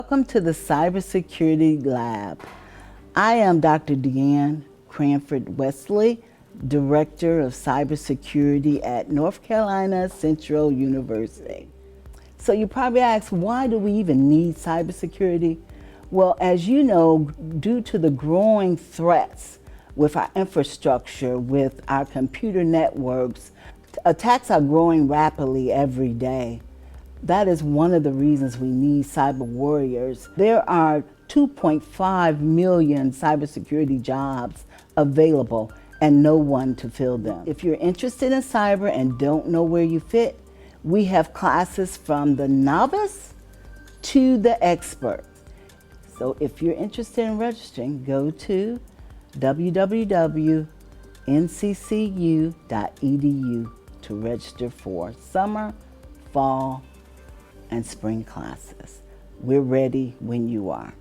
Welcome to the Cybersecurity Lab. I am Dr. Deanne Cranford Wesley, Director of Cybersecurity at North Carolina Central University. So you probably ask, why do we even need cybersecurity? Well, as you know, due to the growing threats with our infrastructure, with our computer networks, attacks are growing rapidly every day. That is one of the reasons we need cyber warriors. There are 2.5 million cybersecurity jobs available and no one to fill them. If you're interested in cyber and don't know where you fit, we have classes from the novice to the expert. So if you're interested in registering, go to www.nccu.edu to register for summer, fall, and spring classes. We're ready when you are.